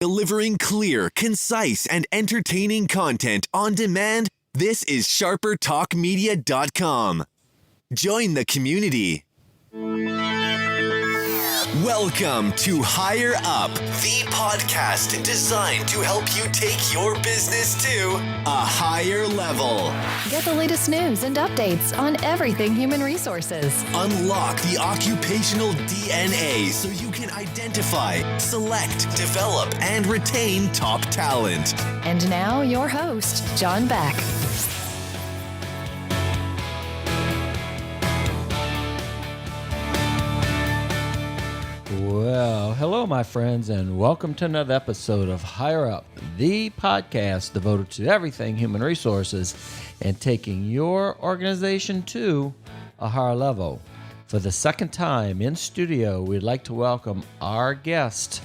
Delivering clear, concise, and entertaining content on demand, this is sharpertalkmedia.com. Join the community. Welcome to Higher Up, the podcast designed to help you take your business to a higher level. Get the latest news and updates on everything human resources. Unlock the occupational DNA so you can identify, select, develop, and retain top talent. And now your host, John Beck. Well, hello, my friends, and welcome to another episode of Higher Up, the podcast devoted to everything human resources and taking your organization to a higher level. For the second time in studio, we'd like to welcome our guest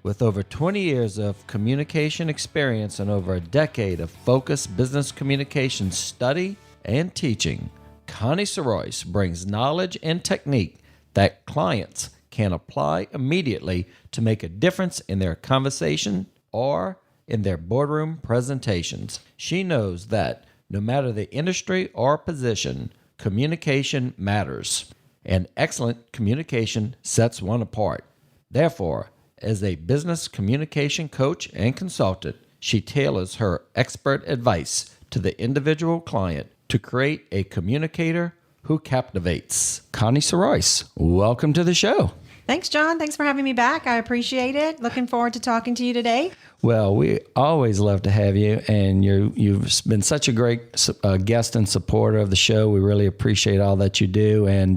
with over 20 years of communication experience and over a decade of focused business communication study and teaching. Connie Sorois brings knowledge and technique that clients can apply immediately to make a difference in their conversation or in their boardroom presentations. She knows that no matter the industry or position, communication matters, and excellent communication sets one apart. Therefore, as a business communication coach and consultant, she tailors her expert advice to the individual client to create a communicator who captivates. Connie Sorois, welcome to the show. Thanks, John. Thanks for having me back. I appreciate it. Looking forward to talking to you today. Well, we always love to have you, and you've been such a great guest and supporter of the show. We really appreciate all that you do. And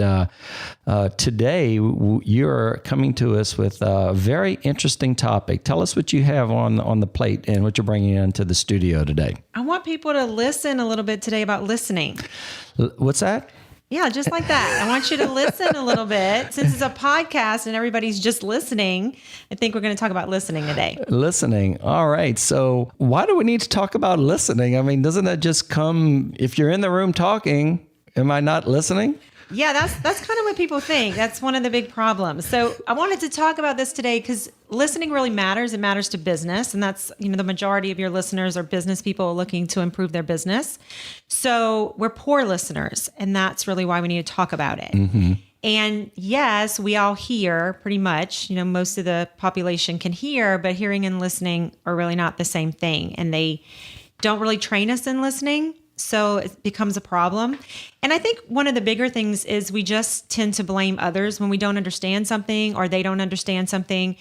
today, you're coming to us with a very interesting topic. Tell us what you have on the plate and what you're bringing into the studio today. I want people to listen a little bit today about listening. What's that? Yeah, just like that. I want you to listen a little bit. Since it's a podcast and everybody's just listening, I think we're going to talk about listening today. Listening. All right. So why do we need to talk about listening? I mean, doesn't that just come, if you're in the room talking, am I not listening? Yeah, that's kind of what people think. That's one of the big problems. So I wanted to talk about this today because listening really matters. It matters to business. And that's, the majority of your listeners are business people looking to improve their business. So we're poor listeners. And that's really why we need to talk about it. Mm-hmm. And yes, we all hear pretty much, most of the population can hear, but hearing and listening are really not the same thing. And they don't really train us in listening. So it becomes a problem. And I think one of the bigger things is we just tend to blame others when we don't understand something or they don't understand something.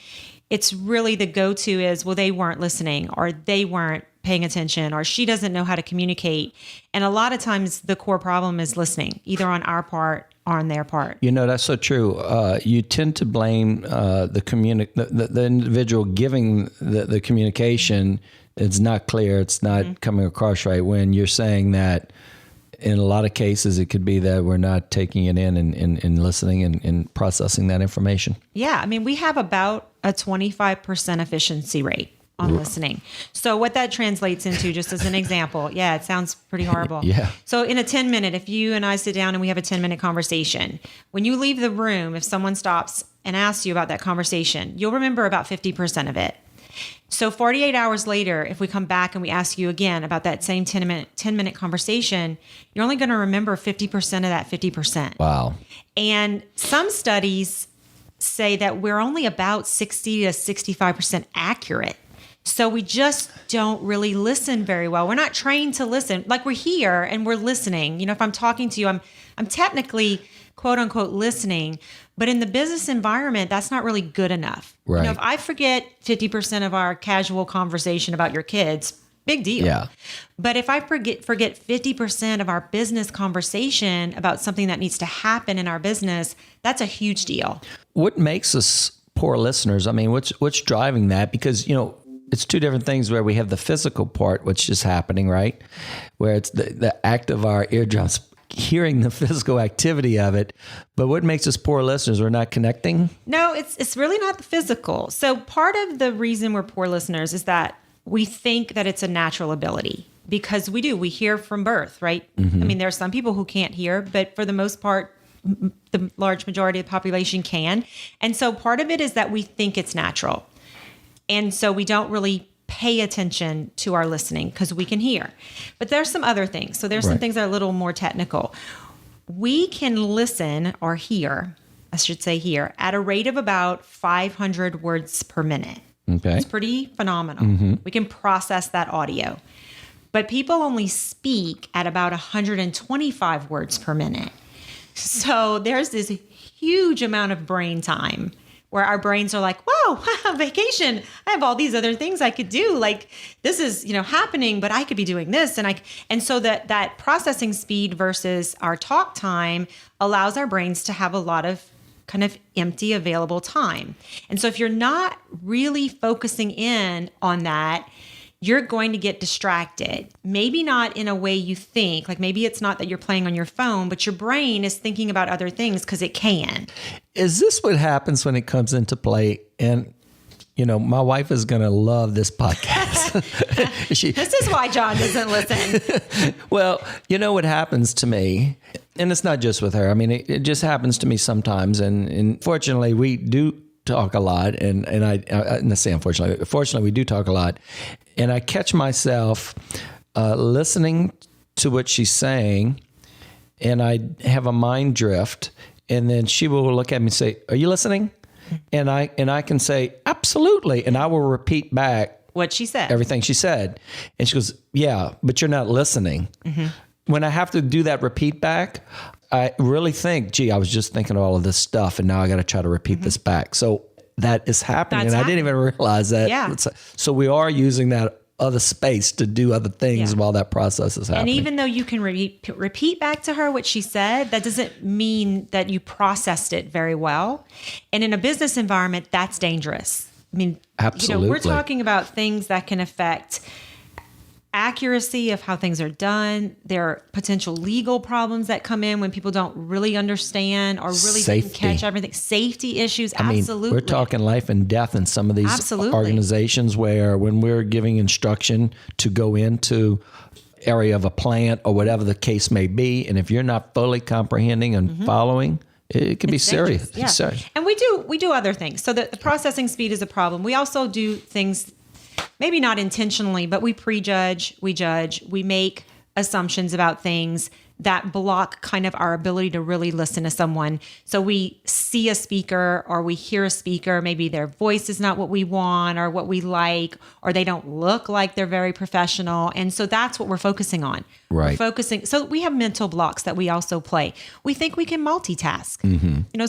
It's really the go-to is, well, they weren't listening or they weren't paying attention or she doesn't know how to communicate. And a lot of times the core problem is listening, either on our part or on their part. That's so true. You tend to blame the individual giving the communication. It's not clear. It's not coming across right when you're saying that in a lot of cases, it could be that we're not taking it in and listening and processing that information. Yeah. I mean, we have about a 25% efficiency rate on listening. So what that translates into, just as an example, yeah, it sounds pretty horrible. Yeah. So in a 10-minute, if you and I sit down and we have a 10-minute conversation, when you leave the room, if someone stops and asks you about that conversation, you'll remember about 50% of it. So 48 hours later, if we come back and we ask you again about that same 10-minute conversation, you're only going to remember 50% of that 50%. Wow. And some studies say that we're only about 60 to 65% accurate. So we just don't really listen very well. We're not trained to listen. Like we're here and we're listening. If I'm talking to you, I'm technically quote unquote listening, but in the business environment, that's not really good enough. Right. If I forget 50% of our casual conversation about your kids, big deal. Yeah. But if I forget 50% of our business conversation about something that needs to happen in our business, that's a huge deal. What makes us poor listeners? I mean, what's driving that? Because, it's two different things where we have the physical part, which is happening, right? Where it's the act of our eardrums hearing the physical activity of it. But what makes us poor listeners? We're not connecting? No, it's really not the physical. So part of the reason we're poor listeners is that we think that it's a natural ability because we hear from birth, right? Mm-hmm. I mean, there are some people who can't hear, but for the most part, the large majority of the population can. And so part of it is that we think it's natural. And so we don't really pay attention to our listening because we can hear. But there's some other things. So there's some things that are a little more technical. We can listen or hear, I should say hear, at a rate of about 500 words per minute. Okay. It's pretty phenomenal. We can process that audio. But people only speak at about 125 words per minute. So there's this huge amount of brain time where our brains are like, whoa, vacation. I have all these other things I could do. Like this is, happening, but I could be doing this. And so that processing speed versus our talk time allows our brains to have a lot of kind of empty available time. And so if you're not really focusing in on that, you're going to get distracted. Maybe not in a way you think, like maybe it's not that you're playing on your phone, but your brain is thinking about other things because it can. Is this what happens when it comes into play? And, my wife is going to love this podcast. This is why John doesn't listen. Well, what happens to me, and it's not just with her. I mean, it just happens to me sometimes. And fortunately, we do talk a lot. And I say unfortunately, fortunately, we do talk a lot. And I catch myself listening to what she's saying, and I have a mind drift. And then she will look at me and say, "Are you listening?" And I can say, "Absolutely." And I will repeat back what she said, everything she said. And she goes, "Yeah, but you're not listening." When I have to do that repeat back, I really think, gee, I was just thinking of all of this stuff, and now I got to try to repeat this back. So that is happening. That's I didn't even realize that. Yeah. So we are using that other space to do other things while that process is happening. And even though you can repeat back to her what she said, that doesn't mean that you processed it very well. And in a business environment, that's dangerous. I mean, absolutely. We're talking about things that can affect accuracy of how things are done. There are potential legal problems that come in when people don't really understand or really didn't catch everything. Safety issues, absolutely. We're talking life and death in some of these organizations where when we're giving instruction to go into area of a plant or whatever the case may be, and if you're not fully comprehending and following, it can be serious. Yeah. It's serious. And we do other things. So the processing speed is a problem. We also do things maybe not intentionally, but we prejudge, we judge, we make assumptions about things that block kind of our ability to really listen to someone. So we see a speaker or we hear a speaker, maybe their voice is not what we want or what we like, or they don't look like they're very professional. And so that's what we're focusing on. Right. So we have mental blocks that we also play. We think we can multitask.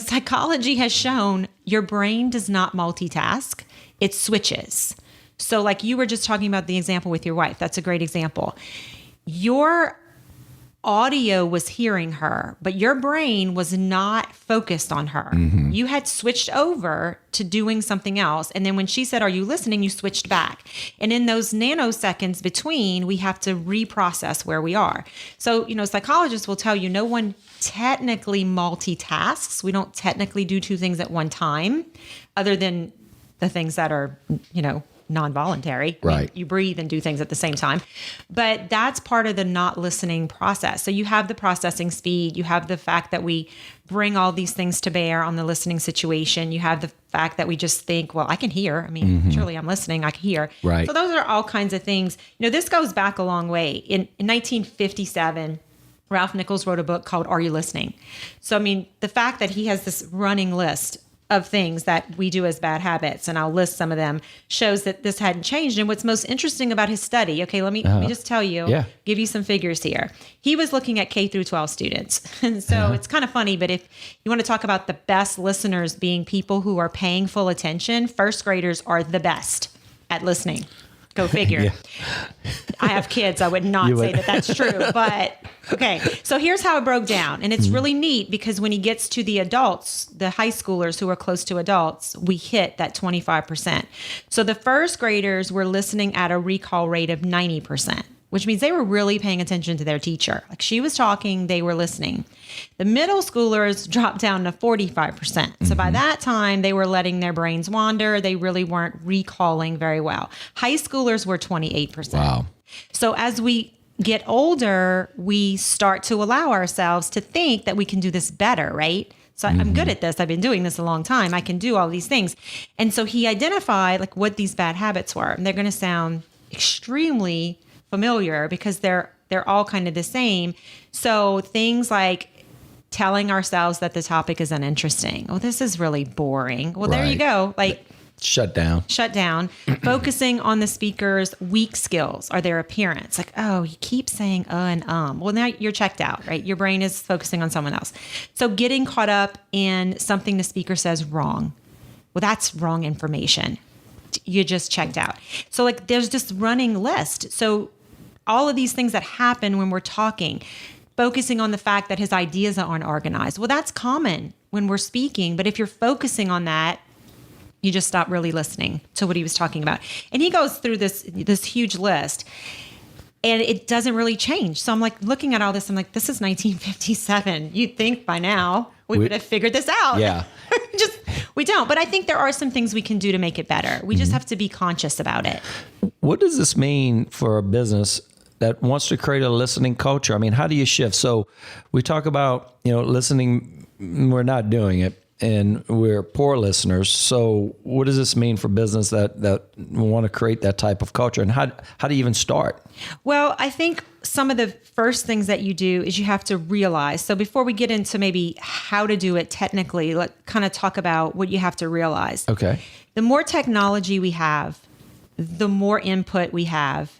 Psychology has shown your brain does not multitask. It switches. So like you were just talking about the example with your wife. That's a great example. Your audio was hearing her, but your brain was not focused on her. You had switched over to doing something else. And then when she said, "Are you listening?" you switched back. And in those nanoseconds between, we have to reprocess where we are. So, psychologists will tell you no one technically multitasks. We don't technically do two things at one time, other than the things that are, non-voluntary. Right. I mean, you breathe and do things at the same time. But that's part of the not listening process. So you have the processing speed. You have the fact that we bring all these things to bear on the listening situation. You have the fact that we just think, well, I can hear. I mean, surely I'm listening. I can hear. Right. So those are all kinds of things. This goes back a long way. In 1957, Ralph Nichols wrote a book called Are You Listening? So, I mean, the fact that he has this running list of things that we do as bad habits, and I'll list some of them, shows that this hadn't changed. And what's most interesting about his study, okay, let me just tell you, give you some figures here. He was looking at K through 12 students. And so it's kind of funny, but if you want to talk about the best listeners being people who are paying full attention, first graders are the best at listening. Go figure. I have kids. I would not say that that's true. But okay. So here's how it broke down. And it's really neat because when he gets to the adults, the high schoolers who are close to adults, we hit that 25%. So the first graders were listening at a recall rate of 90%. Which means they were really paying attention to their teacher. Like she was talking, they were listening. The middle schoolers dropped down to 45%. So by that time, they were letting their brains wander. They really weren't recalling very well. High schoolers were 28%. Wow. So as we get older, we start to allow ourselves to think that we can do this better, right? So I'm good at this. I've been doing this a long time. I can do all these things. And so he identified like what these bad habits were. And they're going to sound extremely familiar because they're all kind of the same. So things like telling ourselves that the topic is uninteresting. Oh, this is really boring. Well, there you go. Like shut down. Focusing on the speaker's weak skills or their appearance. Like, oh, you keep saying and Well, now you're checked out, right? Your brain is focusing on someone else. So getting caught up in something the speaker says wrong. Well, that's wrong information. You just checked out. So like there's this running list. So all of these things that happen when we're talking, focusing on the fact that his ideas aren't organized. Well, that's common when we're speaking. But if you're focusing on that, you just stop really listening to what he was talking about. And he goes through this huge list and it doesn't really change. So I'm like looking at all this. I'm like, this is 1957. You'd think by now we would have figured this out. Yeah. We don't. But I think there are some things we can do to make it better. We just have to be conscious about it. What does this mean for a business that wants to create a listening culture? I mean, how do you shift? So we talk about, listening, we're not doing it. And we're poor listeners. So what does this mean for business that want to create that type of culture? And how do you even start? Well, I think some of the first things that you do is you have to realize. So before we get into maybe how to do it technically, let's kind of talk about what you have to realize. Okay. The more technology we have, the more input we have,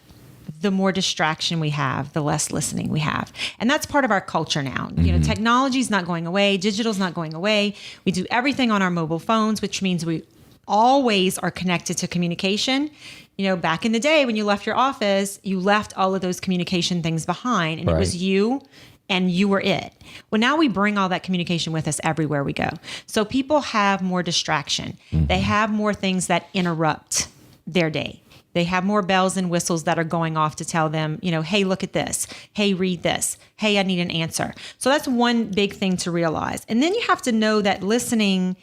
the more distraction we have, the less listening we have. And that's part of our culture now. Technology is not going away. Digital's not going away. We do everything on our mobile phones, which means we always are connected to communication. Back in the day when you left your office, you left all of those communication things behind and It was you and you were it. Well, now we bring all that communication with us everywhere we go. So people have more distraction. They have more things that interrupt their day. They have more bells and whistles that are going off to tell them, hey, look at this. Hey, read this. Hey, I need an answer. So that's one big thing to realize. And then you have to know that listening,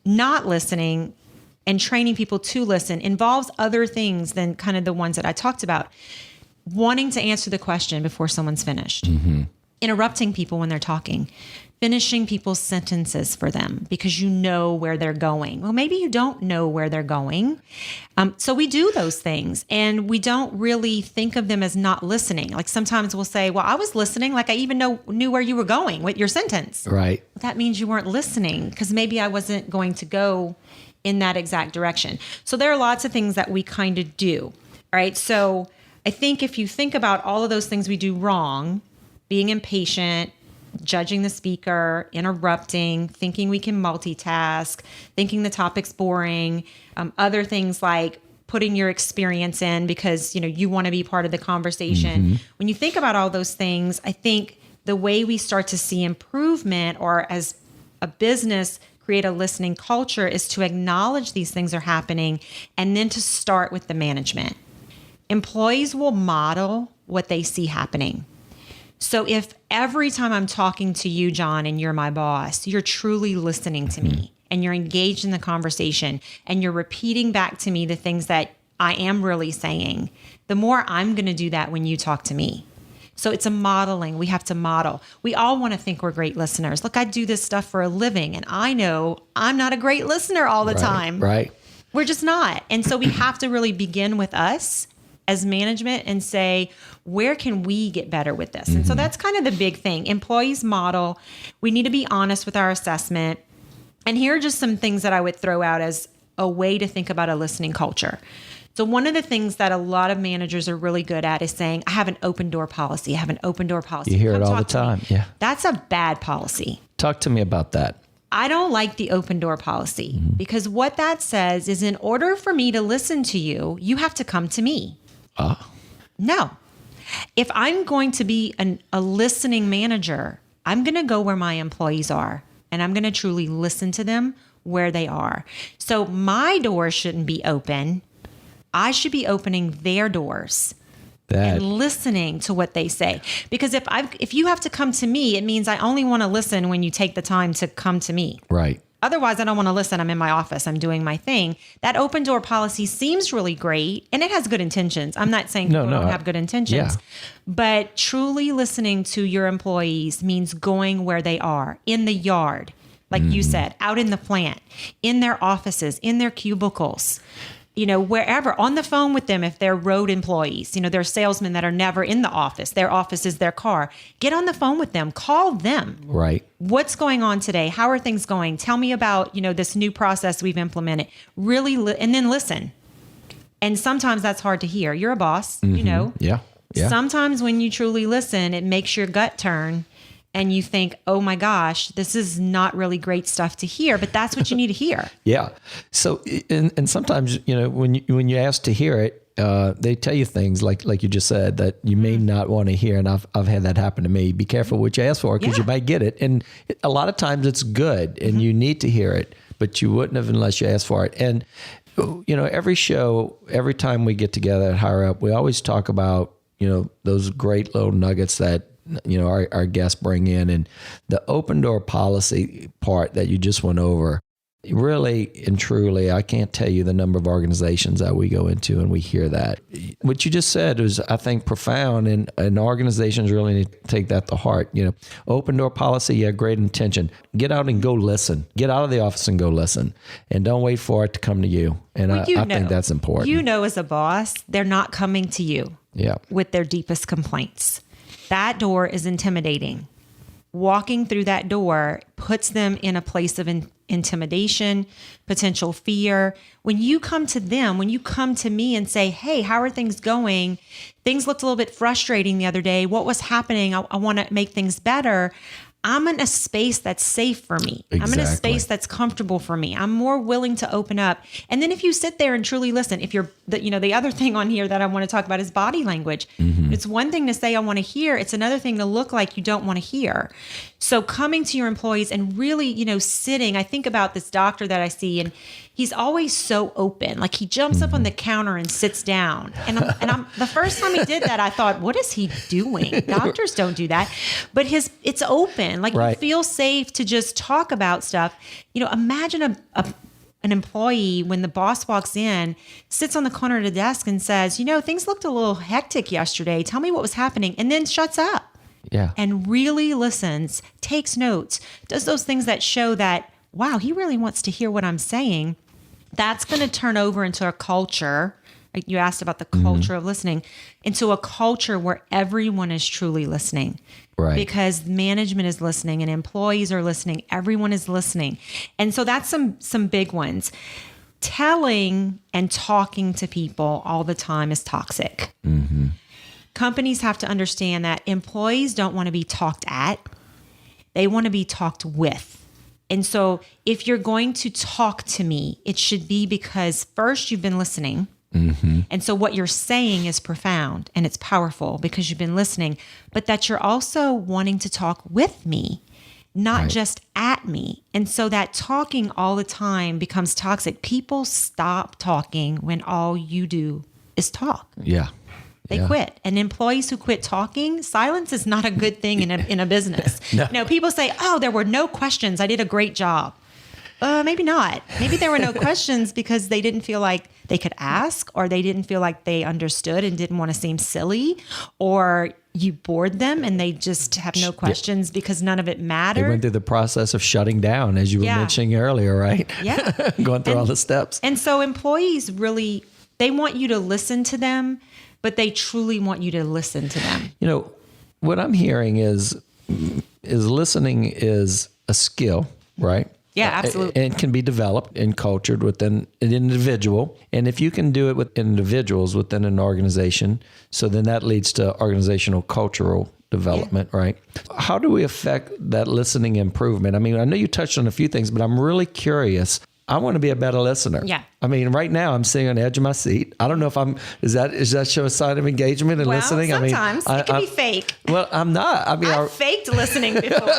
not listening, and training people to listen involves other things than kind of the ones that I talked about. Wanting to answer the question before someone's finished. Interrupting people when they're talking. Finishing people's sentences for them because you know where they're going. Well, maybe you don't know where they're going. So we do those things and we don't really think of them as not listening. Like sometimes we'll say, well, I was listening. Like I even knew where you were going with your sentence. Right. Well, that means you weren't listening because maybe I wasn't going to go in that exact direction. So there are lots of things that we kind of do. All right. So I think if you think about all of those things we do wrong, being impatient, judging the speaker, interrupting, thinking we can multitask, thinking the topic's boring, other things like putting your experience in because, you want to be part of the conversation. When you think about all those things, I think the way we start to see improvement or as a business create a listening culture is to acknowledge these things are happening and then to start with the management. Employees will model what they see happening. So if every time I'm talking to you, John, and you're my boss, you're truly listening to me and you're engaged in the conversation and you're repeating back to me the things that I am really saying, the more I'm going to do that when you talk to me. So it's a modeling. We have to model. We all want to think we're great listeners. Look, I do this stuff for a living and I know I'm not a great listener all the time. Right. We're just not. And so we have to really begin with us as management and say, where can we get better with this? And so that's kind of the big thing. Employees model. We need to be honest with our assessment. And here are just some things that I would throw out as a way to think about a listening culture. So one of the things that a lot of managers are really good at is saying, I have an open door policy. I have an open door policy. You hear it all the time. Yeah. That's a bad policy. Talk to me about that. I don't like the open door policy because what that says is in order for me to listen to you, you have to come to me. No. If I'm going to be a listening manager, I'm going to go where my employees are and I'm going to truly listen to them where they are. So my door shouldn't be open. I should be opening their doors and listening to what they say. Because if you have to come to me, it means I only want to listen when you take the time to come to me. Right. Otherwise, I don't want to listen. I'm in my office. I'm doing my thing. That open door policy seems really great and it has good intentions. I'm not saying people don't have good intentions, but truly listening to your employees means going where they are in the yard, like you said, out in the plant, in their offices, in their cubicles, wherever, on the phone with them if they're road employees, they're salesmen that are never in the office. Their office is their car. Get on the phone with them. Call them. Right. What's going on today? How are things going? Tell me about, this new process we've implemented. Really, and then listen. And sometimes that's hard to hear. You're a boss, Yeah. Sometimes when you truly listen, it makes your gut turn. And you think, oh my gosh, this is not really great stuff to hear, but that's what you need to hear. Yeah. So, and sometimes, when you ask to hear it, they tell you things like you just said that you may not want to hear. And I've had that happen to me. Be careful what you ask for because you might get it. And a lot of times it's good and you need to hear it, but you wouldn't have unless you asked for it. And, every show, every time we get together at Higher Up, we always talk about, those great little nuggets that, our guests bring in, and the open door policy part that you just went over. Really and truly, I can't tell you the number of organizations that we go into and we hear that. What you just said was, I think, profound, and organizations really need to take that to heart. Open door policy, great intention. Get out and go listen. Get out of the office and go listen, and don't wait for it to come to you. And I think that's important. As a boss, they're not coming to you with their deepest complaints. That door is intimidating. Walking through that door puts them in a place of intimidation, potential fear. When you come to them, when you come to me and say, hey, how are things going? Things looked a little bit frustrating the other day. What was happening? I want to make things better. I'm in a space that's safe for me. Exactly. I'm in a space that's comfortable for me. I'm more willing to open up. And then if you sit there and truly listen, if you're, the other thing on here that I want to talk about is body language. Mm-hmm. It's one thing to say, I want to hear. It's another thing to look like you don't want to hear. So coming to your employees and really, sitting, I think about this doctor that I see, and he's always so open. Like he jumps up on the counter and sits down. And I'm the first time he did that, I thought, what is he doing? Doctors don't do that. But it's open. Like you feel safe to just talk about stuff. Imagine an employee when the boss walks in, sits on the corner of the desk and says, things looked a little hectic yesterday. Tell me what was happening. And then shuts up. Yeah. And really listens, takes notes, does those things that show that, wow, he really wants to hear what I'm saying. That's going to turn over into a culture. You asked about the culture of listening, into a culture where everyone is truly listening. Right. Because management is listening and employees are listening. Everyone is listening. And so that's some big ones. Telling and talking to people all the time is toxic. Mm-hmm. Companies have to understand that employees don't want to be talked at. They want to be talked with. And so if you're going to talk to me, it should be because first you've been listening. Mm-hmm. And so what you're saying is profound and it's powerful because you've been listening, but that you're also wanting to talk with me, not just at me. And so that talking all the time becomes toxic. People stop talking when all you do is talk. Yeah. They quit. And employees who quit talking, silence is not a good thing in a business. No. People say, oh, there were no questions. I did a great job. Maybe not. Maybe there were no questions because they didn't feel like they could ask, or they didn't feel like they understood and didn't want to seem silly, or you bored them and they just have no questions because none of it mattered. They went through the process of shutting down, as you were mentioning earlier, right? Yeah. Going through all the steps. And so employees really, they want you to listen to them, but they truly want you to listen to them. What I'm hearing is listening is a skill, right? Yeah, absolutely. And it can be developed and cultured within an individual. And if you can do it with individuals within an organization, so then that leads to organizational cultural development, right? How do we affect that listening improvement? I mean, I know you touched on a few things, but I'm really curious. I want to be a better listener. Yeah. I mean, right now I'm sitting on the edge of my seat. I don't know if is that show a sign of engagement and listening? Sometimes it can be fake. Well, I'm not. I mean, I've faked listening before.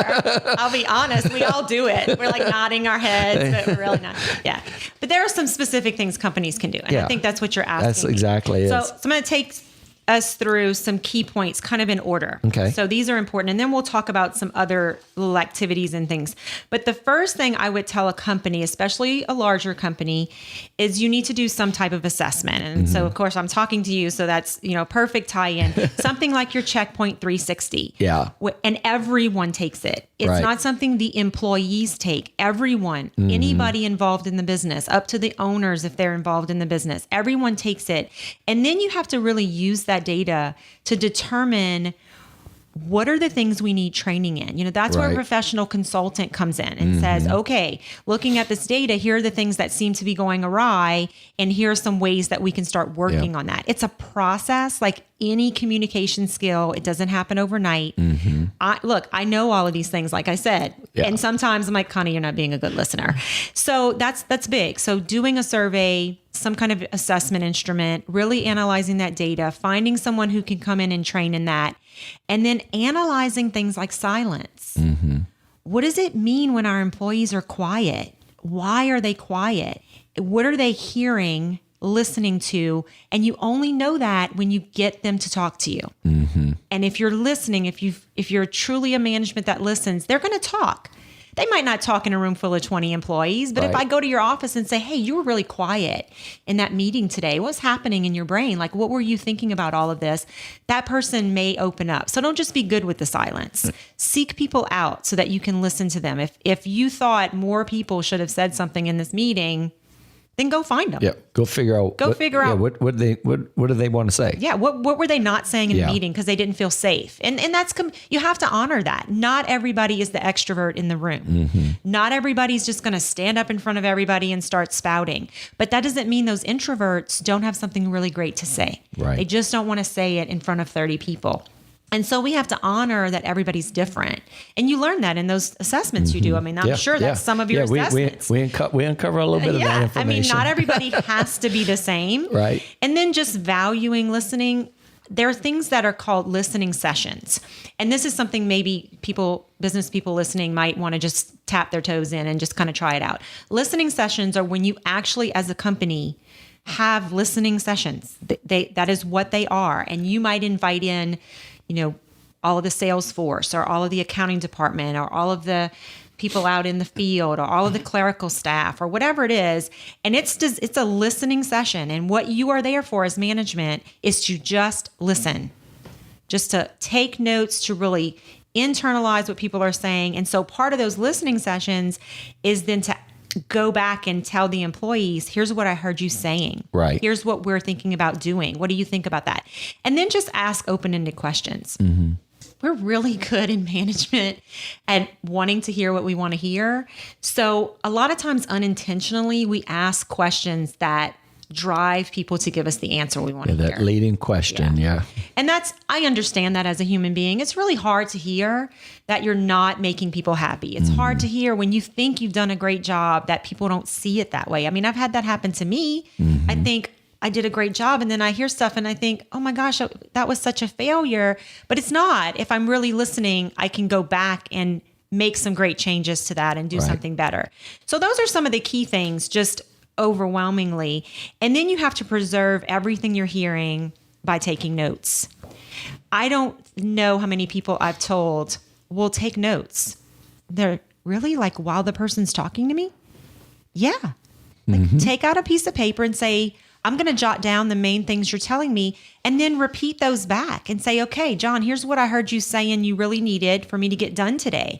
I'll be honest. We all do it. We're like nodding our heads, but we're really not. Yeah. But there are some specific things companies can do. And I think that's what you're asking. That's exactly it. So I'm going to take us through some key points kind of in order. Okay. So these are important. And then we'll talk about some other little activities and things. But the first thing I would tell a company, especially a larger company, is you need to do some type of assessment. And so, of course, I'm talking to you. So that's, perfect tie-in. Something like your Checkpoint 360. Yeah. And everyone takes it. It's Right. not something the employees take. Everyone, anybody involved in the business, up to the owners if they're involved in the business, everyone takes it. And then you have to really use that data to determine what are the things we need training in. That's where a Right. professional consultant comes in and says, okay, looking at this data, here are the things that seem to be going awry, and here are some ways that we can start working on that. It's a process like any communication skill. It doesn't happen overnight. I know all of these things, like I said, and sometimes I'm like, Connie, you're not being a good listener. So that's big. So doing a survey, some kind of assessment instrument, really analyzing that data, finding someone who can come in and train in that, and then analyzing things like silence. What does it mean when our employees are quiet? Why are they quiet? What are they hearing, listening to? And you only know that when you get them to talk to you. And if you're listening, if you're truly a management that listens, they're going to talk. They might not talk in a room full of 20 employees, but if I go to your office and say, hey, you were really quiet in that meeting today. What's happening in your brain? Like, what were you thinking about all of this? That person may open up. So don't just be good with the silence. Seek people out so that you can listen to them. If you thought more people should have said something in this meeting, then go find them. Yeah. Go figure out. What do they want to say? Yeah. What were they not saying in the meeting because they didn't feel safe? And that's, you have to honor that. Not everybody is the extrovert in the room. Not everybody's just going to stand up in front of everybody and start spouting. But that doesn't mean those introverts don't have something really great to say. Right. They just don't want to say it in front of 30 people. And so we have to honor that everybody's different. And you learn that in those assessments you do. I mean, I'm sure that's some of your assessments. We uncover a little bit of that information. I mean, not everybody has to be the same. Right. And then just valuing listening. There are things that are called listening sessions. And this is something maybe business people listening might want to just tap their toes in and just kind of try it out. Listening sessions are when you actually, as a company, have listening sessions. That is what they are. And you might invite in, all of the sales force or all of the accounting department or all of the people out in the field or all of the clerical staff or whatever it is. And it's a listening session. And what you are there for as management is to just listen, just to take notes, to really internalize what people are saying. And so part of those listening sessions is then to go back and tell the employees, here's what I heard you saying. Right. Here's what we're thinking about doing. What do you think about that? And then just ask open-ended questions. We're really good in management at wanting to hear what we want to hear. So a lot of times unintentionally, we ask questions that drive people to give us the answer we want to hear. That leading question, And I understand that as a human being. It's really hard to hear that you're not making people happy. It's hard to hear when you think you've done a great job that people don't see it that way. I mean, I've had that happen to me. I think I did a great job, and then I hear stuff and I think, oh my gosh, that was such a failure. But it's not. If I'm really listening, I can go back and make some great changes to that and do something better. So those are some of the key things, just overwhelmingly. And then you have to preserve everything you're hearing by taking notes. I don't know how many people I've told will take notes. They're really like, while the person's talking to me? Yeah. Like take out a piece of paper and say, I'm going to jot down the main things you're telling me and then repeat those back and say, okay, John, here's what I heard you saying you really needed for me to get done today.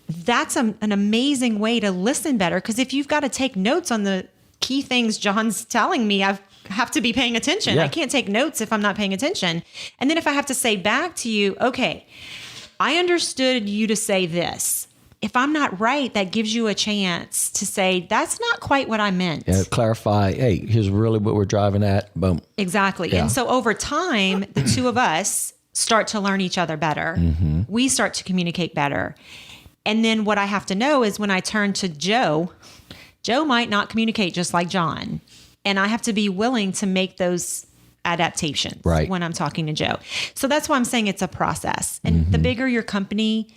That's an amazing way to listen better, because if you've got to take notes on the key things John's telling me, I have to be paying attention. I can't take notes if I'm not paying attention. And then if I have to say back to you, okay, I understood you to say this. If I'm not right, that gives you a chance to say, that's not quite what I meant. Yeah, clarify, hey, here's really what we're driving at. Boom. Exactly. Yeah. And so over time, the two of us start to learn each other better. We start to communicate better. And then what I have to know is when I turn to Joe might not communicate just like John. And I have to be willing to make those adaptations when I'm talking to Joe. So that's why I'm saying it's a process. And the bigger your company,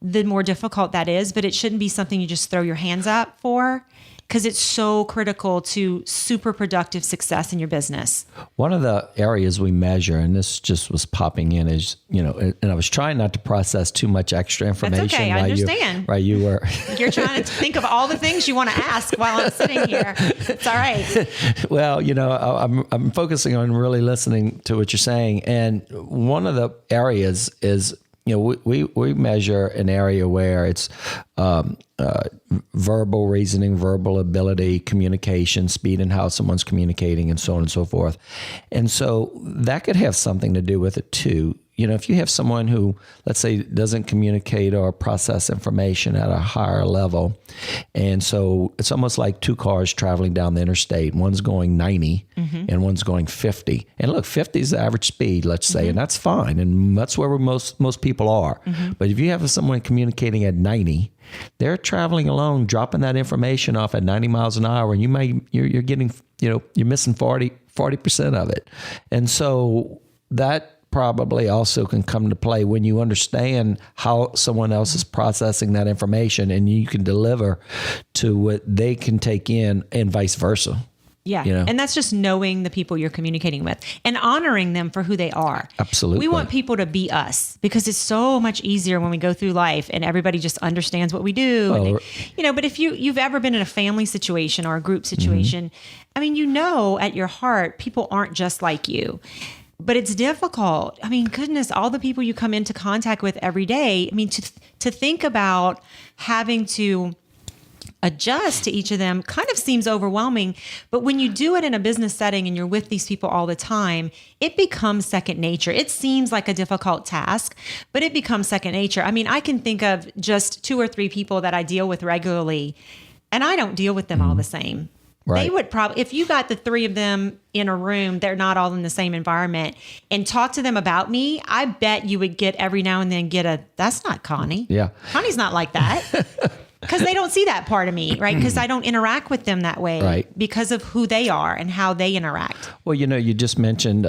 the more difficult that is. But it shouldn't be something you just throw your hands up for, because it's so critical to super productive success in your business. One of the areas we measure, and this just was popping in, is, and I was trying not to process too much extra information. That's okay, I understand. You were. You're trying to think of all the things you want to ask while I'm sitting here. It's all right. Well, I'm focusing on really listening to what you're saying. And one of the areas is, we measure an area where it's verbal reasoning, verbal ability, communication, speed and how someone's communicating, and so on and so forth. And so that could have something to do with it too. If you have someone who, let's say, doesn't communicate or process information at a higher level, and so it's almost like two cars traveling down the interstate. One's going 90 and one's going 50. And look, 50 is the average speed, let's say, and that's fine. And that's where most people are. But if you have someone communicating at 90, they're traveling alone, dropping that information off at 90 miles an hour, and you're getting, you're missing 40% of it. And so that probably also can come into play when you understand how someone else is processing that information, and you can deliver to what they can take in, and vice versa. Yeah. And that's just knowing the people you're communicating with and honoring them for who they are. Absolutely. We want people to be us because it's so much easier when we go through life and everybody just understands what we do. But if you've ever been in a family situation or a group situation, I mean, at your heart, people aren't just like you. But it's difficult. I mean, goodness, all the people you come into contact with every day. I mean, to think about having to adjust to each of them kind of seems overwhelming. But when you do it in a business setting and you're with these people all the time, it becomes second nature. It seems like a difficult task, but it becomes second nature. I mean, I can think of just 2 or 3 people that I deal with regularly, and I don't deal with them all the same. Right. They would probably, if you got the 3 of them in a room, they're not all in the same environment, and talk to them about me, I bet you would get every now and then that's not Connie. Yeah. Connie's not like that. Because they don't see that part of me, right? Because I don't interact with them that way because of who they are and how they interact. Well, you just mentioned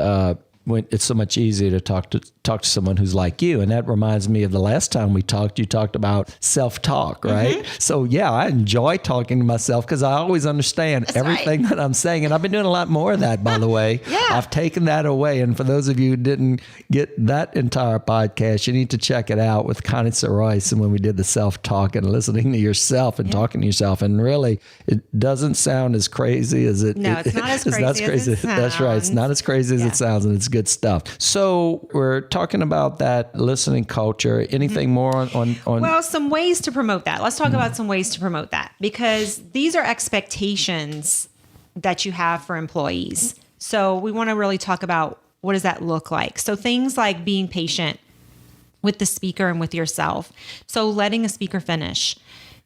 when it's so much easier to talk to someone who's like you. And that reminds me of the last time we talked, you talked about self-talk, right? So yeah, I enjoy talking to myself because I always understand everything that I'm saying. And I've been doing a lot more of that, by the way. I've taken that away. And for those of you who didn't get that entire podcast, you need to check it out with Connie Royce, and when we did the self-talk and listening to yourself and talking to yourself. And really, it doesn't sound as crazy as it. No, it's not as crazy as it sounds. That's right. It's not as crazy as it sounds, and it's good stuff. So we're talking about that listening culture. Anything more on? Well, some ways to promote that. Let's talk about some ways to promote that, because these are expectations that you have for employees. So we want to really talk about what does that look like. So things like being patient with the speaker and with yourself. So letting a speaker finish,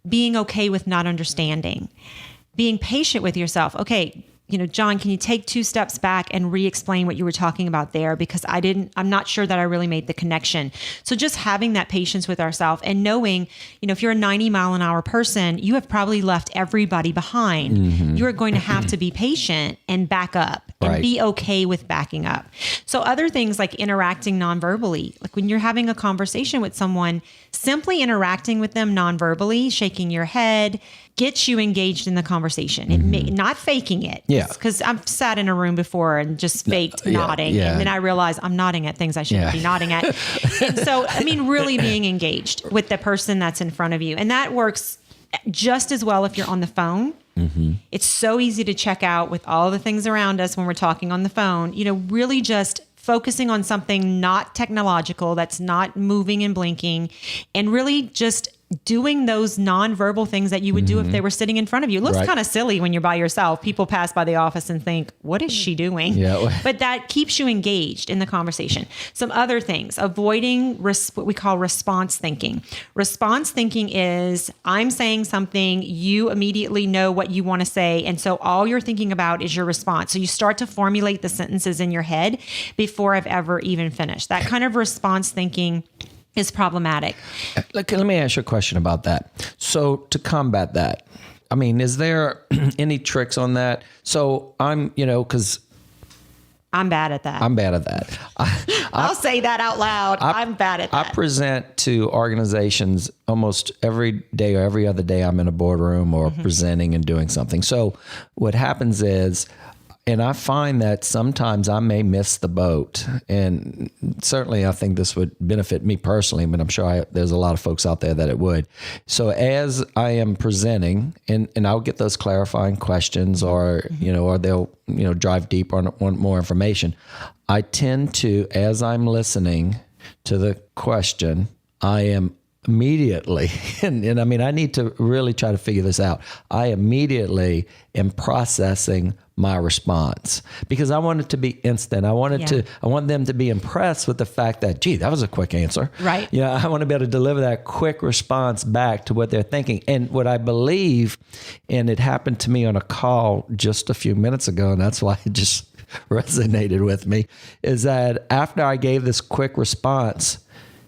being okay with not understanding, being patient with yourself. Okay, John, can you take 2 steps back and re-explain what you were talking about there? Because I'm not sure that I really made the connection. So just having that patience with ourselves and knowing, if you're a 90-mile-an-hour person, you have probably left everybody behind. You are going to have to be patient and back up and be okay with backing up. So other things like interacting non-verbally, like when you're having a conversation with someone, simply interacting with them non-verbally, shaking your head, gets you engaged in the conversation. Not faking it. Yeah. Because I've sat in a room before and just faked nodding. And then I realized I'm nodding at things I shouldn't be nodding at. And so, really being engaged with the person that's in front of you. And that works just as well if you're on the phone. It's so easy to check out with all the things around us when we're talking on the phone. Really just focusing on something not technological, that's not moving and blinking, and really just doing those nonverbal things that you would do if they were sitting in front of you. It looks kind of silly when you're by yourself. People pass by the office and think, what is she doing? But that keeps you engaged in the conversation. Some other things, avoiding what we call response thinking. Response thinking is, I'm saying something, you immediately know what you want to say, and so all you're thinking about is your response. So you start to formulate the sentences in your head before I've ever even finished. That kind of response thinking is problematic. Let me ask you a question about that. So to combat that, is there any tricks on that? So because I'm bad at that. I'm bad at that. I'll say that out loud. I'm bad at that. I present to organizations almost every day or every other day. I'm in a boardroom or presenting and doing something. So what happens is, and I find that sometimes I may miss the boat, and certainly I think this would benefit me personally, but I'm sure there's a lot of folks out there that it would. So as I am presenting, and I'll get those clarifying questions, or or they'll drive deeper and want more information. I tend to, as I'm listening, to the question, I am immediately, and I mean, I need to really try to figure this out. I immediately am processing my response because I want it to be instant. I want them to be impressed with the fact that, gee, that was a quick answer. Right. I want to be able to deliver that quick response back to what they're thinking. And what I believe, and it happened to me on a call just a few minutes ago, and that's why it just resonated with me, is that after I gave this quick response,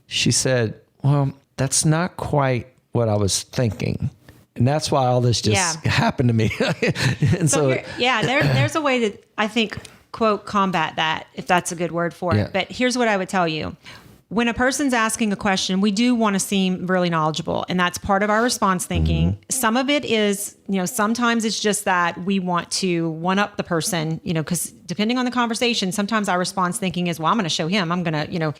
she said, well, that's not quite what I was thinking. And that's why all this just happened to me. And there's a way to, I think, quote, combat that, if that's a good word for it. But here's what I would tell you. When a person's asking a question, we do want to seem really knowledgeable, and that's part of our response thinking. Mm-hmm. Some of it is, sometimes it's just that we want to one up the person, because depending on the conversation, sometimes our response thinking is, well, I'm going to show him, I'm going to,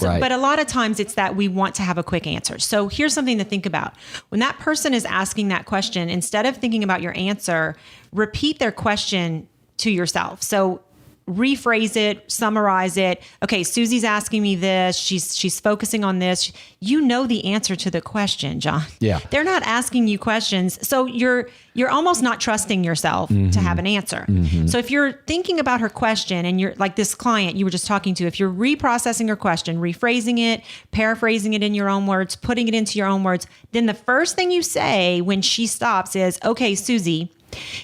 Right. But a lot of times it's that we want to have a quick answer. So here's something to think about. When that person is asking that question, instead of thinking about your answer, repeat their question to yourself. So rephrase it, summarize it. Okay, Susie's asking me this. She's focusing on this. You know the answer to the question, John. Yeah. They're not asking you questions. So you're almost not trusting yourself to have an answer. Mm-hmm. So if you're thinking about her question and you're like this client you were just talking to, if you're reprocessing her question, rephrasing it, paraphrasing it in your own words, putting it into your own words, then the first thing you say when she stops is, okay, Susie,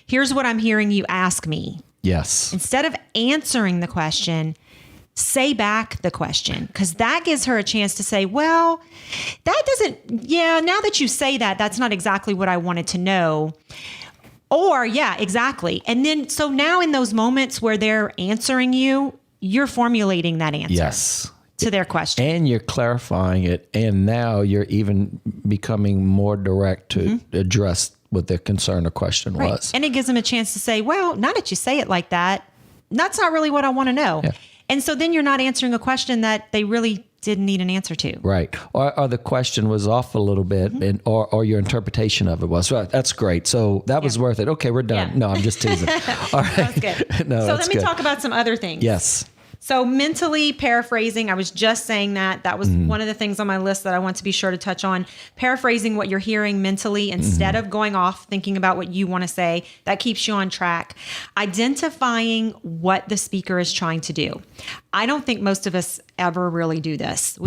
here's what I'm hearing you ask me. Yes. Instead of answering the question, say back the question, because that gives her a chance to say, well, now that you say that, that's not exactly what I wanted to know. Or, yeah, exactly. And then, so now in those moments where they're answering you, you're formulating that answer to their question. And you're clarifying it. And now you're even becoming more direct to address what their concern or question was. And it gives them a chance to say, well, now that you say it like that, that's not really what I want to know. Yeah. And so then you're not answering a question that they really didn't need an answer to. Right. Or the question was off a little bit or your interpretation of it was. Right. That's great. So that was worth it. Okay, we're done. Yeah. No, I'm just teasing. All right. That was good. No, so let me talk about some other things. Yes. So mentally paraphrasing, I was just saying that was one of the things on my list that I want to be sure to touch on. Paraphrasing what you're hearing mentally instead of going off thinking about what you want to say. That keeps you on track. Identifying what the speaker is trying to do. I don't think most of us ever really do this.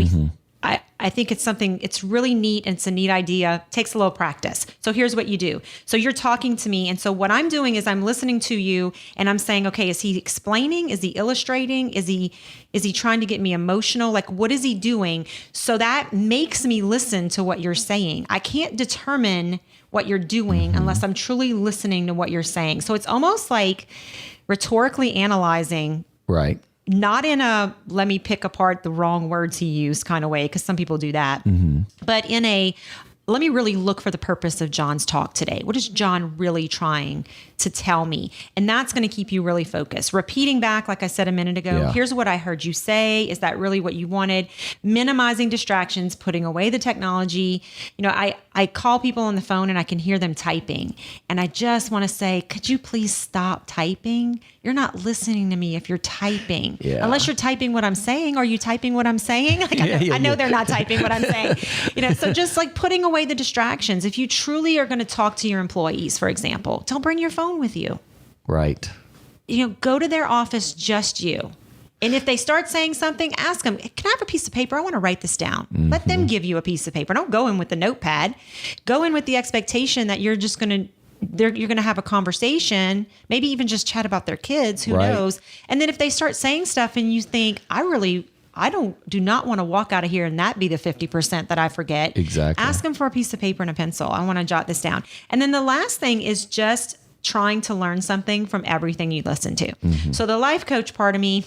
I think it's really neat and it's a neat idea. It takes a little practice. So here's what you do. So you're talking to me. And so what I'm doing is I'm listening to you and I'm saying, okay, is he explaining? Is he illustrating? Is he trying to get me emotional? Like, what is he doing? So that makes me listen to what you're saying. I can't determine what you're doing unless I'm truly listening to what you're saying. So it's almost like rhetorically analyzing. Right. Not in a let me pick apart the wrong words he used kind of way, because some people do that, but in a let me really look for the purpose of John's talk today. What is John really trying to tell me? And that's going to keep you really focused. Repeating back, like I said a minute ago, here's what I heard you say. Is that really what you wanted? Minimizing distractions, putting away the technology. I call people on the phone and I can hear them typing. And I just want to say, could you please stop typing? You're not listening to me if you're typing. Yeah. Unless you're typing what I'm saying. Are you typing what I'm saying? I know they're not typing what I'm saying. So just like putting away the distractions. If you truly are going to talk to your employees, for example, don't bring your phone with you. Right. Go to their office, just you. And if they start saying something, ask them, can I have a piece of paper? I want to write this down. Let them give you a piece of paper. Don't go in with the notepad. Go in with the expectation that you're just going to you're going to have a conversation, maybe even just chat about their kids, who knows? And then if they start saying stuff and you think, I do not want to walk out of here and that be the 50% that I forget. Exactly. Ask them for a piece of paper and a pencil. I want to jot this down. And then the last thing is just trying to learn something from everything you listen to. So the life coach part of me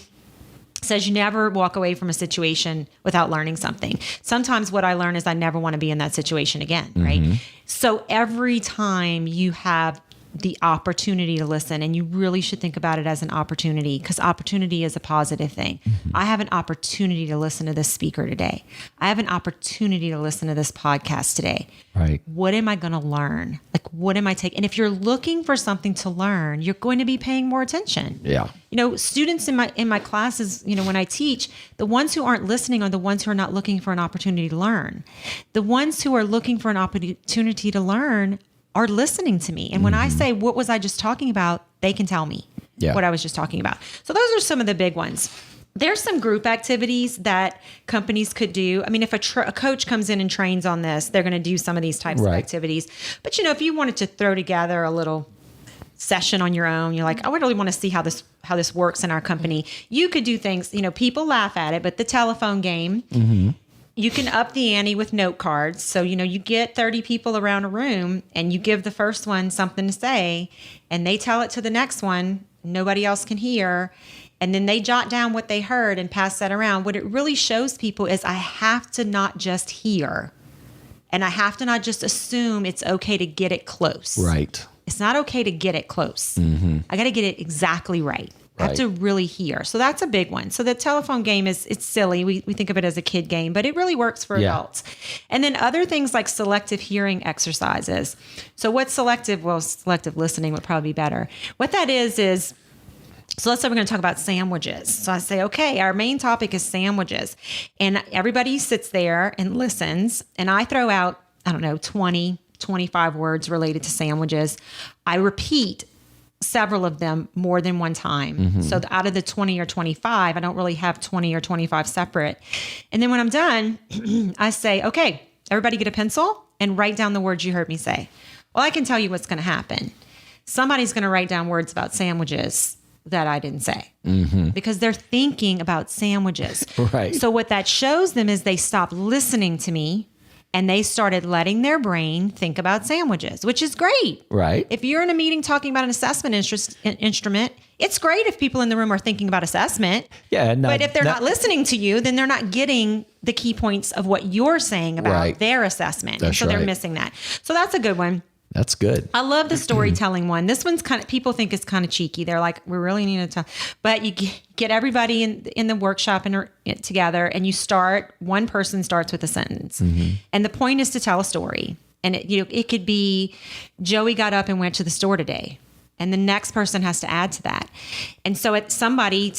says you never walk away from a situation without learning something. Sometimes what I learn is I never want to be in that situation again, right? So every time you have the opportunity to listen. And you really should think about it as an opportunity, because opportunity is a positive thing. I have an opportunity to listen to this speaker today. I have an opportunity to listen to this podcast today. Right. What am I going to learn? Like, what am I taking? And if you're looking for something to learn, you're going to be paying more attention. Yeah. Students in my classes, when I teach, the ones who aren't listening are the ones who are not looking for an opportunity to learn. The ones who are looking for an opportunity to learn are listening to me. And when I say, what was I just talking about? They can tell me what I was just talking about. So those are some of the big ones. There's some group activities that companies could do. I mean, if a coach comes in and trains on this, they're going to do some of these types of activities. But, if you wanted to throw together a little session on your own, you're like, I really want to see how this works in our company. You could do things, people laugh at it, but the telephone game, you can up the ante with note cards. So, you get 30 people around a room and you give the first one something to say and they tell it to the next one. Nobody else can hear. And then they jot down what they heard and pass that around. What it really shows people is I have to not just hear, and I have to not just assume it's okay to get it close. Right. It's not okay to get it close. I got to get it exactly right. I have to really hear. So that's a big one. So the telephone game it's silly. We think of it as a kid game, but it really works for adults. And then other things like selective hearing exercises. So what's selective? Well, selective listening would probably be better. What that is, so let's say we're going to talk about sandwiches. So I say, okay, our main topic is sandwiches. And everybody sits there and listens. And I throw out, 20, 25 words related to sandwiches. I repeat several of them more than one time. So out of the 20 or 25, I don't really have 20 or 25 separate. And then when I'm done, I say, okay, everybody get a pencil and write down the words you heard me say. Well, I can tell you what's going to happen. Somebody's going to write down words about sandwiches that I didn't say because they're thinking about sandwiches. Right. So what that shows them is they stopped listening to me and they started letting their brain think about sandwiches, which is great. Right. If you're in a meeting talking about an assessment instrument, it's great if people in the room are thinking about assessment. Yeah. But if they're not listening to you, then they're not getting the key points of what you're saying about their assessment. That's so they're missing that. So that's a good one. That's good. I love the storytelling one. This one's people think it's kind of cheeky. They're like, we really need to tell. But you get everybody in the workshop together and one person starts with a sentence. And the point is to tell a story. And it could be, Joey got up and went to the store today. And the next person has to add to that. And so somebody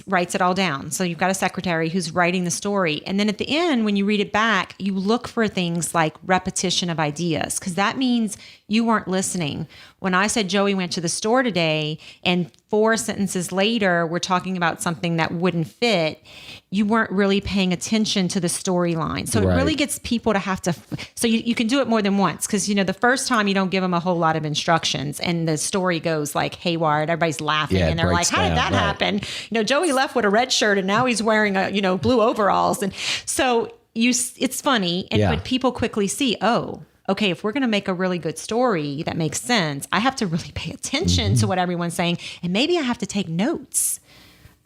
writes it all down. So you've got a secretary who's writing the story. And then at the end, when you read it back, you look for things like repetition of ideas, because that means you weren't listening. When I said Joey went to the store today and 4 sentences later, we're talking about something that wouldn't fit, you weren't really paying attention to the storyline. So it really gets people to have to, so you can do it more than once, because, the first time you don't give them a whole lot of instructions and the story goes like haywire, everybody's laughing and they're like, how did that happen? Joey left with a red shirt and now he's wearing blue overalls. And so it's funny, but people quickly see, oh, okay, if we're going to make a really good story that makes sense, I have to really pay attention to what everyone's saying. And maybe I have to take notes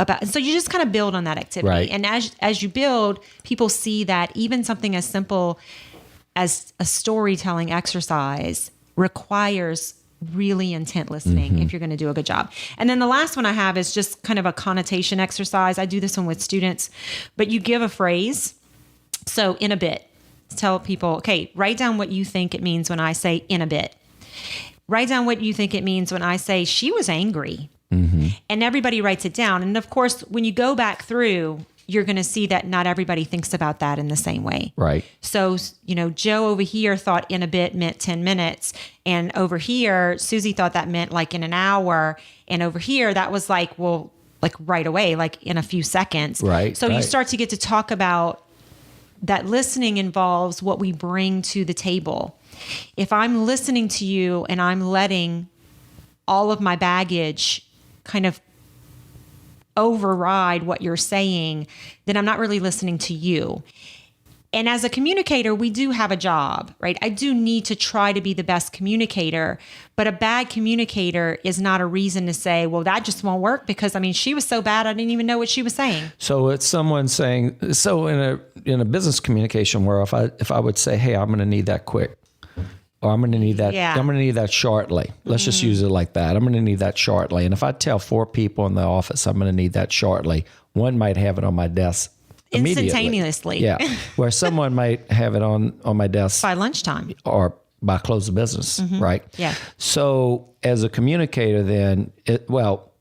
about. So you just kind of build on that activity. Right. And as you build, people see that even something as simple as a storytelling exercise requires really intent listening if you're going to do a good job. And then the last one I have is just kind of a connotation exercise. I do this one with students, but you give a phrase. So in a bit. Tell people, okay, write down what you think it means when I say in a bit. Write down what you think it means when I say she was angry. And everybody writes it down. And of course, when you go back through, you're going to see that not everybody thinks about that in the same way. Right. So, Joe over here thought in a bit meant 10 minutes. And over here, Susie thought that meant like in an hour. And over here, that was like, well, like right away, like in a few seconds. Right. So you start to get to talk about that listening involves what we bring to the table. If I'm listening to you and I'm letting all of my baggage kind of override what you're saying, then I'm not really listening to you. And as a communicator, we do have a job, right? I do need to try to be the best communicator, but a bad communicator is not a reason to say, well, that just won't work because, she was so bad, I didn't even know what she was saying. So it's someone saying, so in a business communication where if I would say, hey, I'm going to need that quick, or I'm going to need that. Yeah. I'm going to need that shortly. Let's just use it like that. I'm going to need that shortly. And if I tell 4 people in the office I'm going to need that shortly, one might have it on my desk immediately. Instantaneously. Yeah. Where someone might have it on my desk By lunchtime. or by close of business, right? Yeah. So as a communicator, then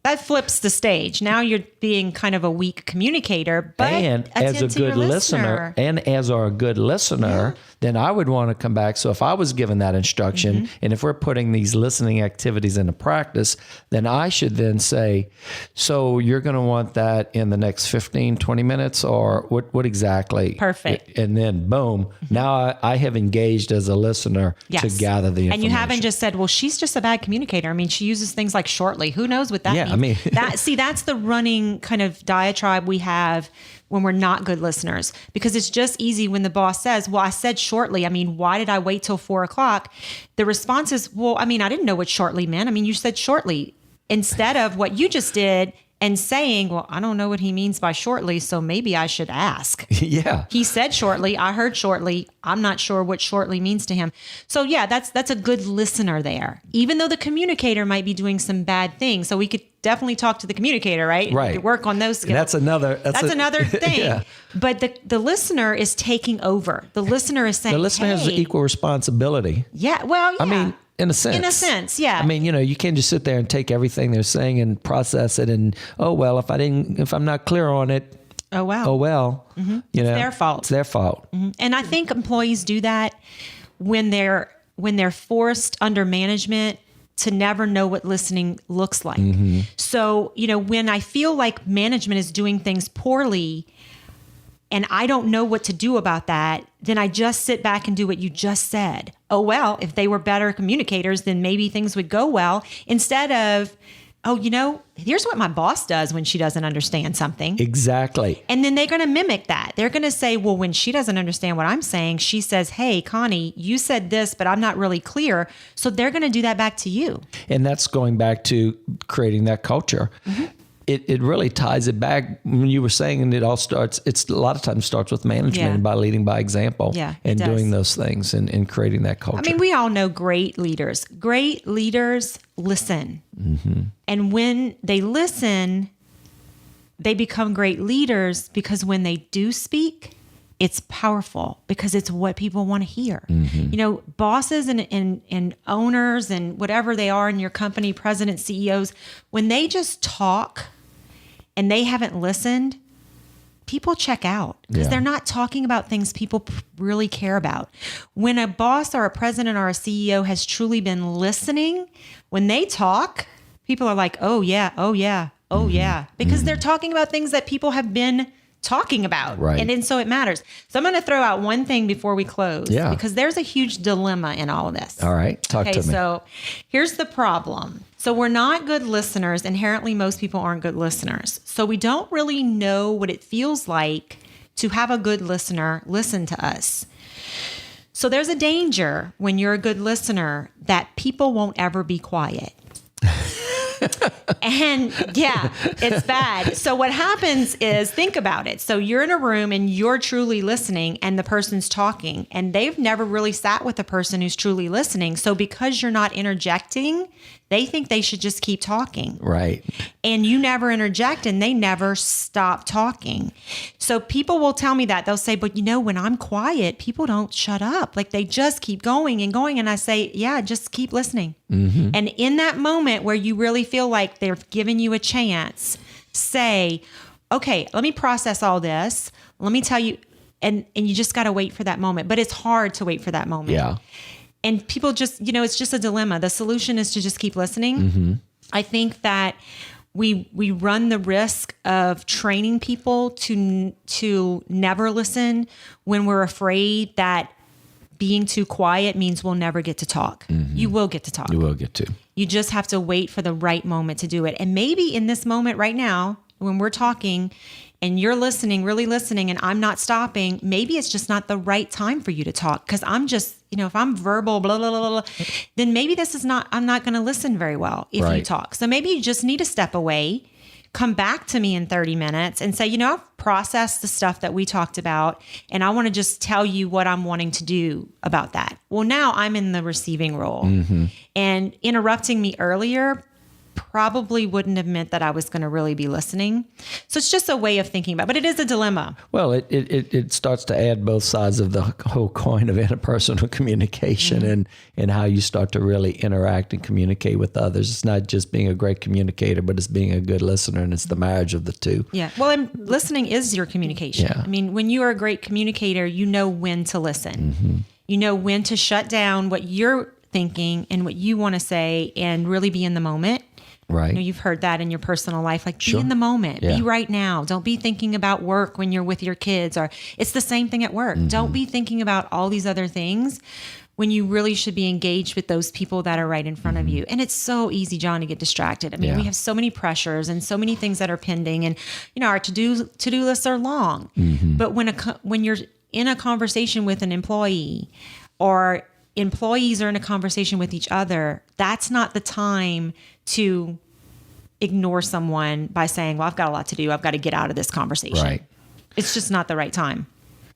That flips the stage. Now you're being kind of a weak communicator, but and as a attend to your good listener, and as a good listener, then I would want to come back. So if I was given that instruction, and if we're putting these listening activities into practice, then I should then say, so you're going to want that in the next 15, 20 minutes, or what exactly? Perfect. And then boom, now I have engaged as a listener to gather the information. And you haven't just said, well, she's just a bad communicator. I mean, she uses things like shortly. Who knows what that means? I mean, that's the running kind of diatribe we have when we're not good listeners, because it's just easy when the boss says, well, I said shortly. I mean, why did I wait till 4:00? The response is, well, I mean, I didn't know what shortly meant. I mean, you said shortly instead of what you just did and saying, well, I don't know what he means by shortly, so maybe I should ask. Yeah. He said shortly. I heard shortly. I'm not sure what shortly means to him. So yeah, that's a good listener there, even though the communicator might be doing some bad things. So we could definitely talk to the communicator, right? Right. We could work on those skills. That's another thing. Yeah. But the listener is taking over. The listener is saying, The listener has equal responsibility. Yeah. Well, yeah. I mean, in a sense. Yeah. I mean, you can't just sit there and take everything they're saying and process it and, oh, well, if I'm not clear on it, oh, wow. oh, well, It's their fault. It's their fault. And I think employees do that when they're forced under management to never know what listening looks like. So, when I feel like management is doing things poorly and I don't know what to do about that, then I just sit back and do what you just said. Oh, well, if they were better communicators, then maybe things would go well, instead of, oh, here's what my boss does when she doesn't understand something. Exactly. And then they're going to mimic that. They're going to say, well, when she doesn't understand what I'm saying, she says, hey, Connie, you said this, but I'm not really clear. So they're going to do that back to you. And that's going back to creating that culture. It really ties it back when you were saying, and it all starts, it's a lot of times starts with management and by leading by example and doing those things and creating that culture. I mean, we all know great leaders. Great leaders listen. And when they listen, they become great leaders, because when they do speak, it's powerful because it's what people want to hear. Bosses and owners and whatever they are in your company, presidents, CEOs, when they just talk and they haven't listened, people check out because they're not talking about things people really care about. When a boss or a president or a CEO has truly been listening, when they talk, people are like, oh yeah, oh yeah, oh yeah, because they're talking about things that people have been talking about. Right. And so it matters. So I'm going to throw out one thing before we close, because there's a huge dilemma in all of this. All right. Talk to me. So here's the problem. So we're not good listeners. Inherently, most people aren't good listeners. So we don't really know what it feels like to have a good listener listen to us. So there's a danger when you're a good listener that people won't ever be quiet. And yeah, it's bad. So what happens is, think about it. So you're in a room and you're truly listening and the person's talking and they've never really sat with the person who's truly listening. So because you're not interjecting, they think they should just keep talking. Right. And you never interject and they never stop talking. So people will tell me that. They'll say, but when I'm quiet, people don't shut up. Like they just keep going and going. And I say, yeah, just keep listening. And in that moment where you really feel like they're giving you a chance, say, okay, let me process all this. Let me tell you. And you just got to wait for that moment. But it's hard to wait for that moment. Yeah. And people just, it's just a dilemma. The solution is to just keep listening. I think that we run the risk of training people to never listen when we're afraid that being too quiet means we'll never get to talk. You will get to talk. You will get to. You just have to wait for the right moment to do it. And maybe in this moment right now, when we're talking and you're listening, really listening, and I'm not stopping, maybe it's just not the right time for you to talk. Because I'm just, if I'm verbal, blah, blah, blah, blah, then maybe I'm not going to listen very well if you talk. So maybe you just need to step away, come back to me in 30 minutes and say, I've processed the stuff that we talked about, and I want to just tell you what I'm wanting to do about that. Well, now I'm in the receiving role. And interrupting me earlier probably wouldn't have meant that I was going to really be listening. So it's just a way of thinking about it. But it is a dilemma. Well, it starts to add both sides of the whole coin of interpersonal communication and how you start to really interact and communicate with others. It's not just being a great communicator, but it's being a good listener, and it's the marriage of the two. Yeah. Well, and listening is your communication. Yeah. I mean, when you are a great communicator, you know when to listen. You know when to shut down what you're thinking and what you want to say and really be in the moment. Right. You know, you've heard that in your personal life, like Sure. be in the moment, Yeah. be right now. Don't be thinking about work when you're with your kids, or it's the same thing at work. Don't be thinking about all these other things when you really should be engaged with those people that are right in front of you. And it's so easy, John, to get distracted. I mean, Yeah. we have so many pressures and so many things that are pending, and you know, our to-do lists are long. But when you're in a conversation with an employee, or employees are in a conversation with each other, that's not the time to ignore someone by saying, well, I've got a lot to do. I've got to get out of this conversation. Right. It's just not the right time.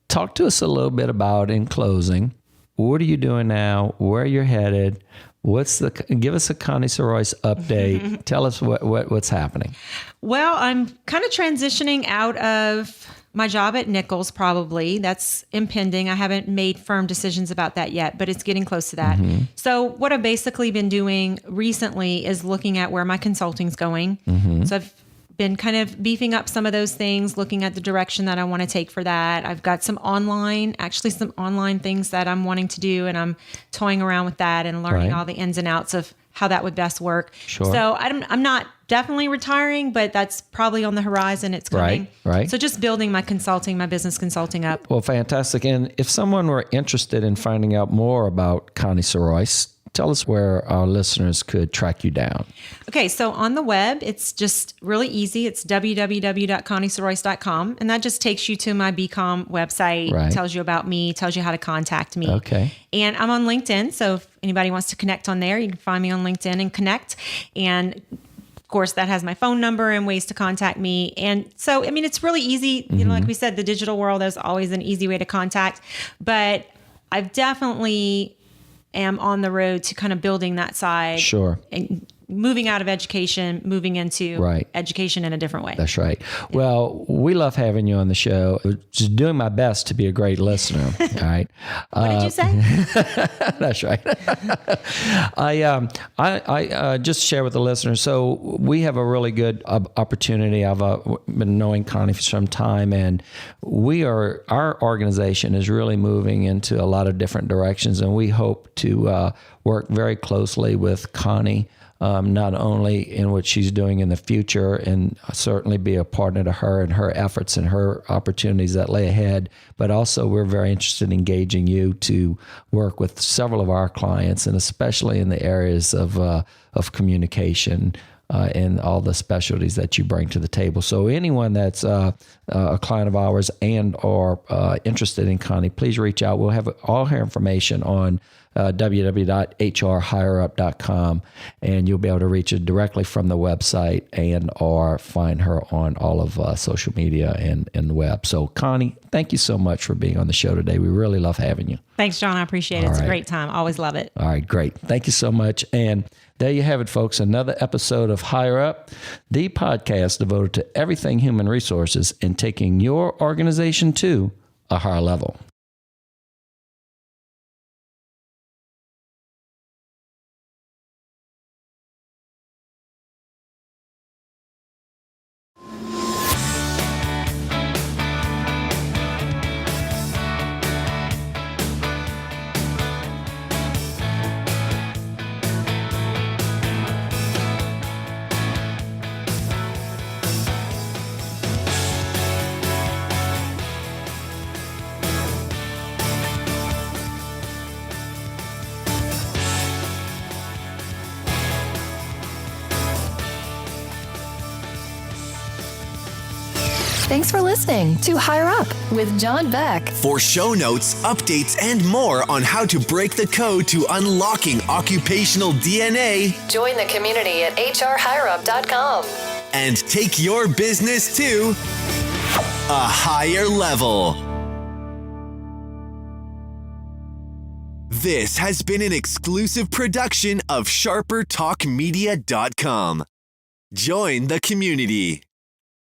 Talk to us a little bit about, in closing, what are you doing now? Where you're headed? Give us a Connie Soroyce update. Tell us what's happening. Well, I'm kind of transitioning out of my job at Nichols, probably. That's impending. I haven't made firm decisions about that yet, but it's getting close to that. So what I've basically been doing recently is looking at where my consulting's going. So I've been kind of beefing up some of those things, looking at the direction that I want to take for that. I've got some online things that I'm wanting to do, and I'm toying around with that and learning Right. all the ins and outs of how that would best work. Sure. So I'm not definitely retiring, but that's probably on the horizon. It's coming. Right. So just building my business consulting up. Well, fantastic. And if someone were interested in finding out more about Connie Soroyce, tell us where our listeners could track you down. Okay, so on the web, it's just really easy. It's www.conniesoroyce.com, and that just takes you to my BCom website, Right. tells you about me, tells you how to contact me. Okay. And I'm on LinkedIn, so if anybody wants to connect on there, you can find me on LinkedIn and connect. And of course, that has my phone number and ways to contact me. And so, I mean, it's really easy. You know, like we said, the digital world, there's always an easy way to contact. But I've definitely am on the road to kind of building that side. Sure. And moving out of education, moving into Right. education in a different way. That's right. Well, we love having you on the show. Just doing my best to be a great listener. All right. What did you say? That's right. I just share with the listeners. So we have a really good opportunity. I've been knowing Connie for some time, and our organization is really moving into a lot of different directions, and we hope to work very closely with Connie. Not only in what she's doing in the future, and certainly be a partner to her and her efforts and her opportunities that lay ahead, but also we're very interested in engaging you to work with several of our clients, and especially in the areas of communication and all the specialties that you bring to the table. So anyone that's a client of ours and or interested in Connie, please reach out. We'll have all her information on www.hrhigherup.com, and you'll be able to reach her directly from the website and or find her on all of social media and the web. So Connie, thank you so much for being on the show today. We really love having you. Thanks, John. I appreciate it. All It's a right. great time. Always love it. All right, great. Thank you so much. And there you have it, folks. Another episode of Higher Up, the podcast devoted to everything human resources and taking your organization to a higher level. Thanks for listening to Higher Up with John Beck. For show notes, updates, and more on how to break the code to unlocking occupational DNA Join the community at hrhigherup.com. and take your business to a higher level. This has been an exclusive production of SharperTalkMedia.com. Join the community.